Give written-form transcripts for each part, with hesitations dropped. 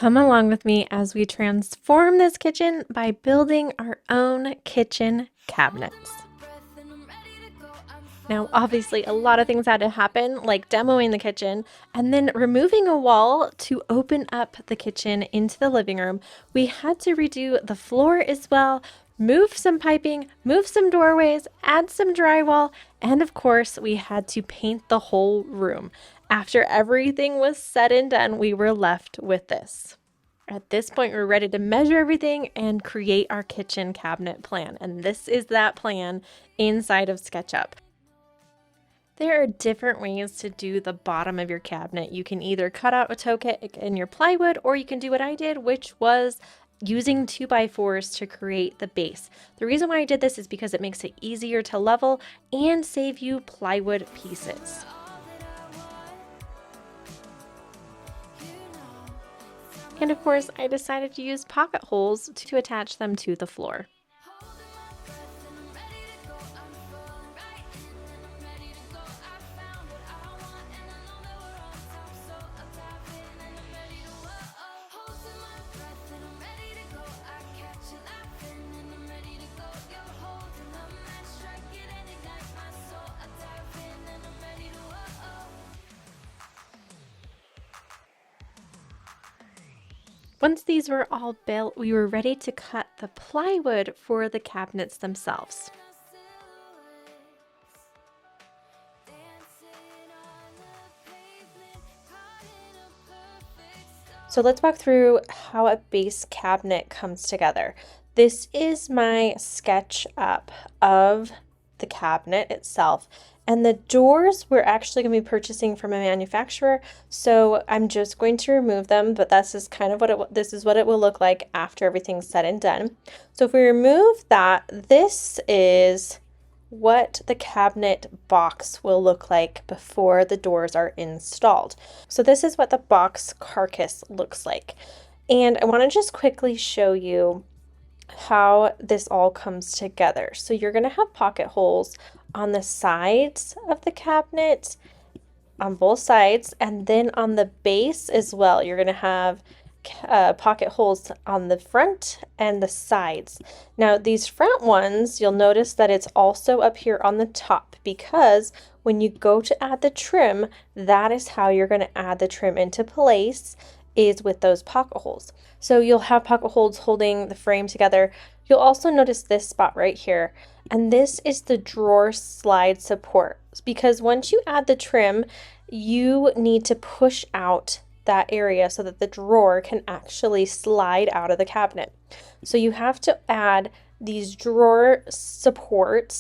Come along with me as we transform this kitchen by building our own kitchen cabinets. Now, obviously, a lot of things had to happen, like demoing the kitchen and then removing a wall to open up the kitchen into the living room. We had to redo the floor as well, move some piping, move some doorways, add some drywall, and of course, we had to paint the whole room. After everything was said and done, we were left with this. At this point, we're ready to measure everything and create our kitchen cabinet plan. And this is that plan inside of SketchUp. There are different ways to do the bottom of your cabinet. You can either cut out a toe kit in your plywood, or you can do what I did, which was using 2x4s to create the base. The reason why I did this is because it makes it easier to level and save you plywood pieces. And of course, I decided to use pocket holes to attach them to the floor. Once these were all built, we were ready to cut the plywood for the cabinets themselves. So let's walk through how a base cabinet comes together. This is my sketch up of the cabinet itself. And the doors we're actually going to be purchasing from a manufacturer, so I'm just going to remove them, but this is kind of this is what it will look like after everything's said and done. So if we remove that, this is what the cabinet box will look like before the doors are installed. So this is what the box carcass looks like. And I want to just quickly show you how this all comes together. So you're going to have pocket holes on the sides of the cabinet, on both sides, and then on the base as well. You're going to have pocket holes on the front and the sides. Now these front ones, you'll notice that it's also up here on the top, because when you go to add the trim, that is how you're going to add the trim into place, is with those pocket holes. So you'll have pocket holes holding the frame together. You'll also notice this spot right here, and this is the drawer slide support, because once you add the trim, you need to push out that area so that the drawer can actually slide out of the cabinet. So you have to add these drawer slide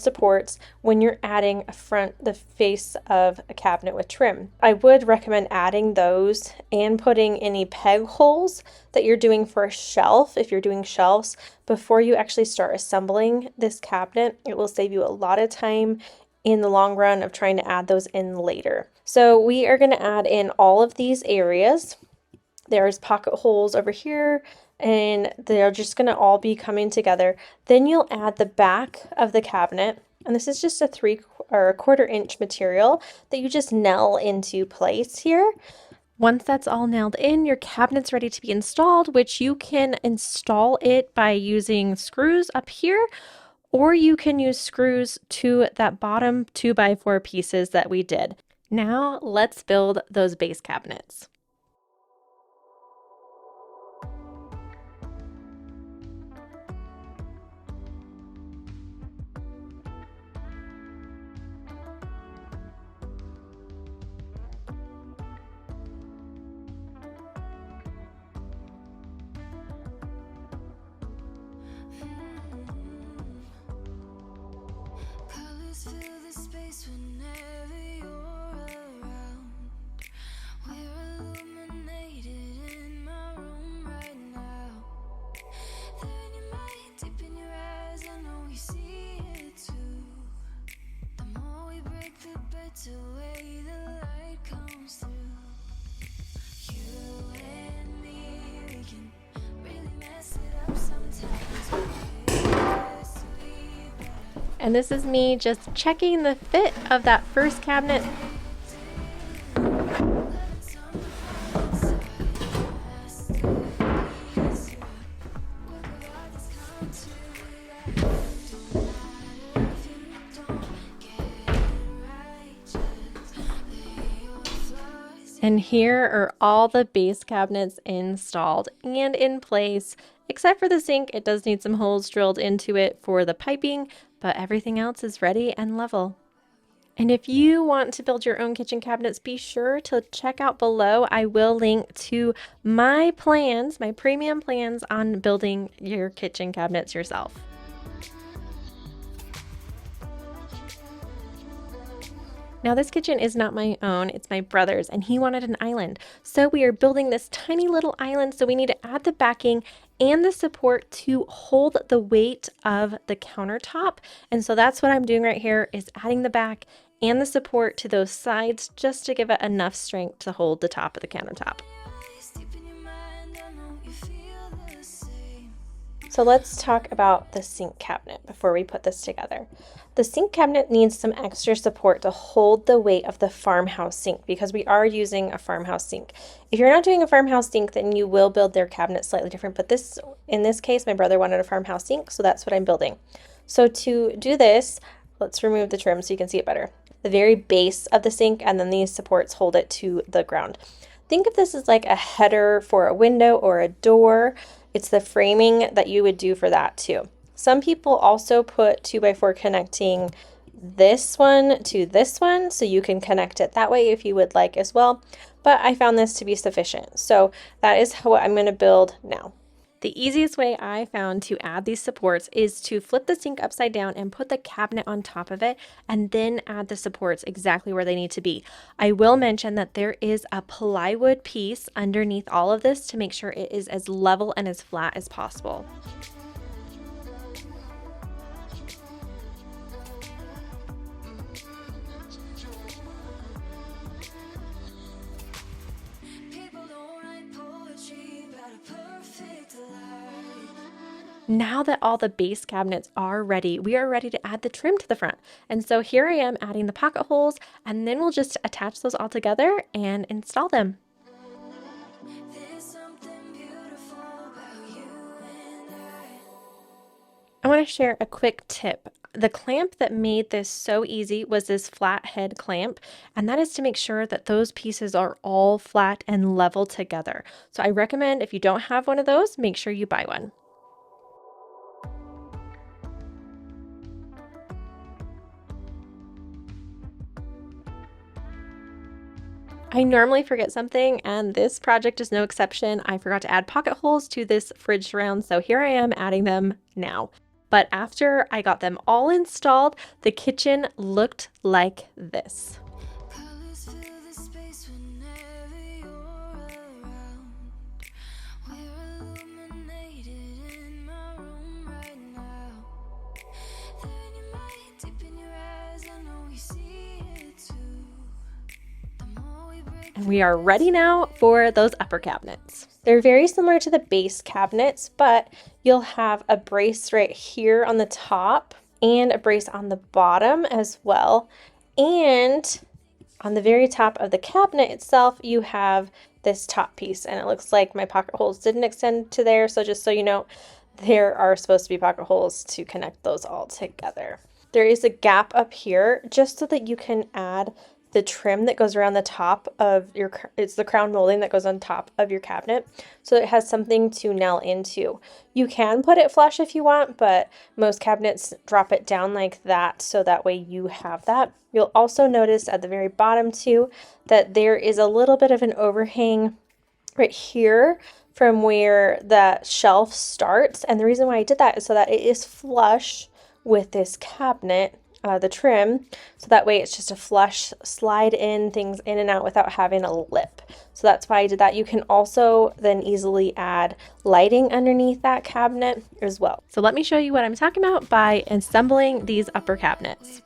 supports when you're adding the face of a cabinet with trim. I would recommend adding those and putting any peg holes that you're doing for a shelf, if you're doing shelves, before you actually start assembling this cabinet. It will save you a lot of time in the long run of trying to add those in later. So we are going to add in all of these areas. There's pocket holes over here, and they're just going to all be coming together. Then you'll add the back of the cabinet, and this is just a 1/4 inch material that you just nail into place here. Once that's all nailed in, your cabinet's ready to be installed, which you can install it by using screws up here, or you can use screws to that bottom 2x4 pieces that we did. Now let's build those base cabinets. And this is me just checking the fit of that first cabinet. And here are all the base cabinets installed and in place. Except for the sink, it does need some holes drilled into it for the piping, but everything else is ready and level. And if you want to build your own kitchen cabinets, be sure to check out below. I will link to my plans, my premium plans on building your kitchen cabinets yourself. Now this kitchen is not my own, it's my brother's, and he wanted an island. So we are building this tiny little island, so we need to add the backing and the support to hold the weight of the countertop. And so that's what I'm doing right here, is adding the back and the support to those sides just to give it enough strength to hold the top of the countertop. So let's talk about the sink cabinet before we put this together. The sink cabinet needs some extra support to hold the weight of the Farmhouse sink because we are using a Farmhouse sink. If you're not doing a Farmhouse sink, then you will build their cabinet slightly different. But in this case, my brother wanted a Farmhouse sink, so that's what I'm building. So to do this, let's remove the trim so you can see it better. The very base of the sink, and then these supports hold it to the ground. Think of this as like a header for a window or a door. It's the framing that you would do for that too. Some people also put 2x4 connecting this one to this one, so you can connect it that way if you would like as well. But I found this to be sufficient. So that is what I'm going to build now. The easiest way I found to add these supports is to flip the sink upside down and put the cabinet on top of it, and then add the supports exactly where they need to be. I will mention that there is a plywood piece underneath all of this to make sure it is as level and as flat as possible. Now that all the base cabinets are ready, we are ready to add the trim to the front. And so here I am adding the pocket holes, and then we'll just attach those all together and install them. I want to share a quick tip. The clamp that made this so easy was this flat head clamp, and that is to make sure that those pieces are all flat and level together. So I recommend, if you don't have one of those, make sure you buy one. I normally forget something, and this project is no exception. I forgot to add pocket holes to this fridge surround, so here I am adding them now. But after I got them all installed, the kitchen looked like this. And we are ready now for those upper cabinets. They're very similar to the base cabinets, but you'll have a brace right here on the top and a brace on the bottom as well. And on the very top of the cabinet itself, you have this top piece, and it looks like my pocket holes didn't extend to there. So just so you know, there are supposed to be pocket holes to connect those all together. There is a gap up here just so that you can add the trim that goes around the top of it's the crown molding that goes on top of your cabinet, so it has something to nail into. You can put it flush if you want, but most cabinets drop it down like that, so that way you have that. You'll also notice at the very bottom too that there is a little bit of an overhang right here from where the shelf starts, and the reason why I did that is so that it is flush with this cabinet, the trim, so that way it's just a flush slide in things in and out without having a lip. So that's why I did that. You can also then easily add lighting underneath that cabinet as well. So let me show you what I'm talking about by assembling these upper cabinets.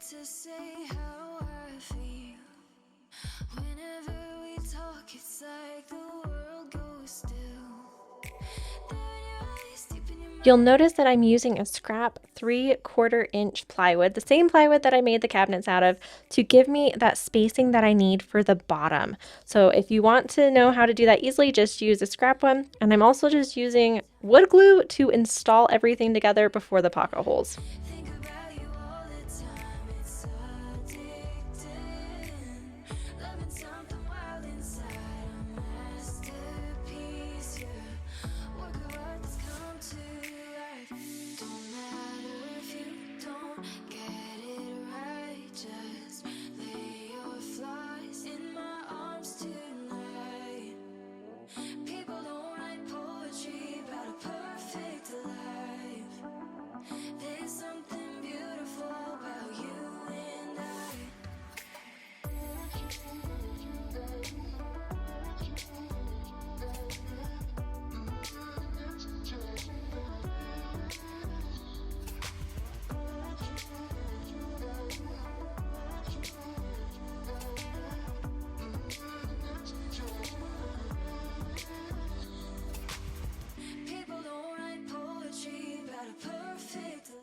You'll notice that I'm using a scrap 3/4 inch plywood, the same plywood that I made the cabinets out of, to give me that spacing that I need for the bottom. So if you want to know how to do that easily, just use a scrap one. And I'm also just using wood glue to install everything together before the pocket holes.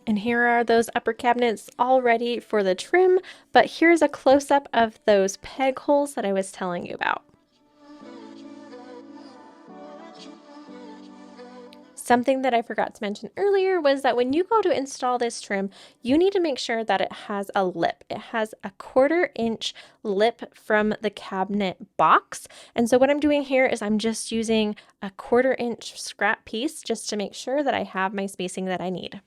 And here are those upper cabinets all ready for the trim, but here's a close-up of those peg holes that I was telling you about. Something that I forgot to mention earlier was that when you go to install this trim, you need to make sure that it has a lip. It has a 1/4 inch lip from the cabinet box. And so what I'm doing here is I'm just using a 1/4 inch scrap piece just to make sure that I have my spacing that I need.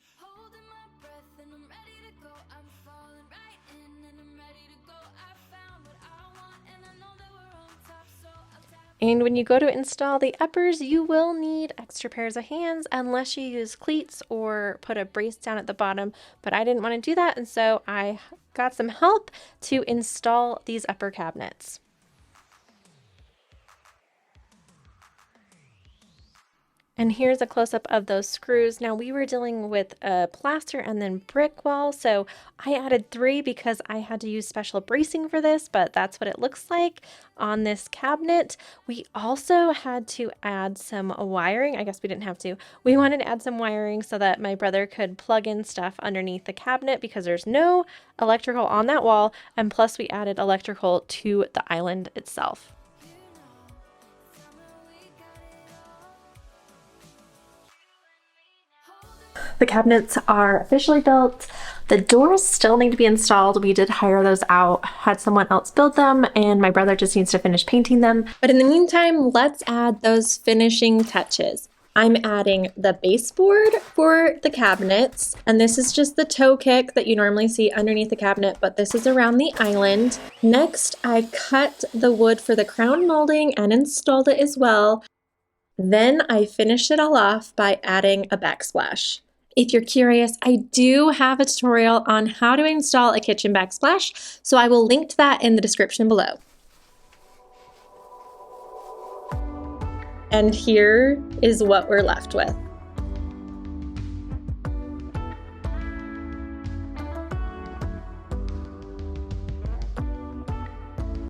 And when you go to install the uppers, you will need extra pairs of hands unless you use cleats or put a brace down at the bottom, but I didn't want to do that, and so I got some help to install these upper cabinets. And here's a close-up of those screws. Now we were dealing with a plaster and then brick wall, so I added 3 because I had to use special bracing for this, but that's what it looks like on this cabinet. We also had to add some wiring. I guess we didn't have to. We wanted to add some wiring so that my brother could plug in stuff underneath the cabinet because there's no electrical on that wall, and plus we added electrical to the island itself. The cabinets are officially built. The doors still need to be installed. We did hire those out, had someone else build them, and my brother just needs to finish painting them. But in the meantime, let's add those finishing touches. I'm adding the baseboard for the cabinets, and this is just the toe kick that you normally see underneath the cabinet, but this is around the island. Next, I cut the wood for the crown molding and installed it as well. Then I finished it all off by adding a backsplash. If you're curious, I do have a tutorial on how to install a kitchen backsplash, so I will link to that in the description below. And here is what we're left with.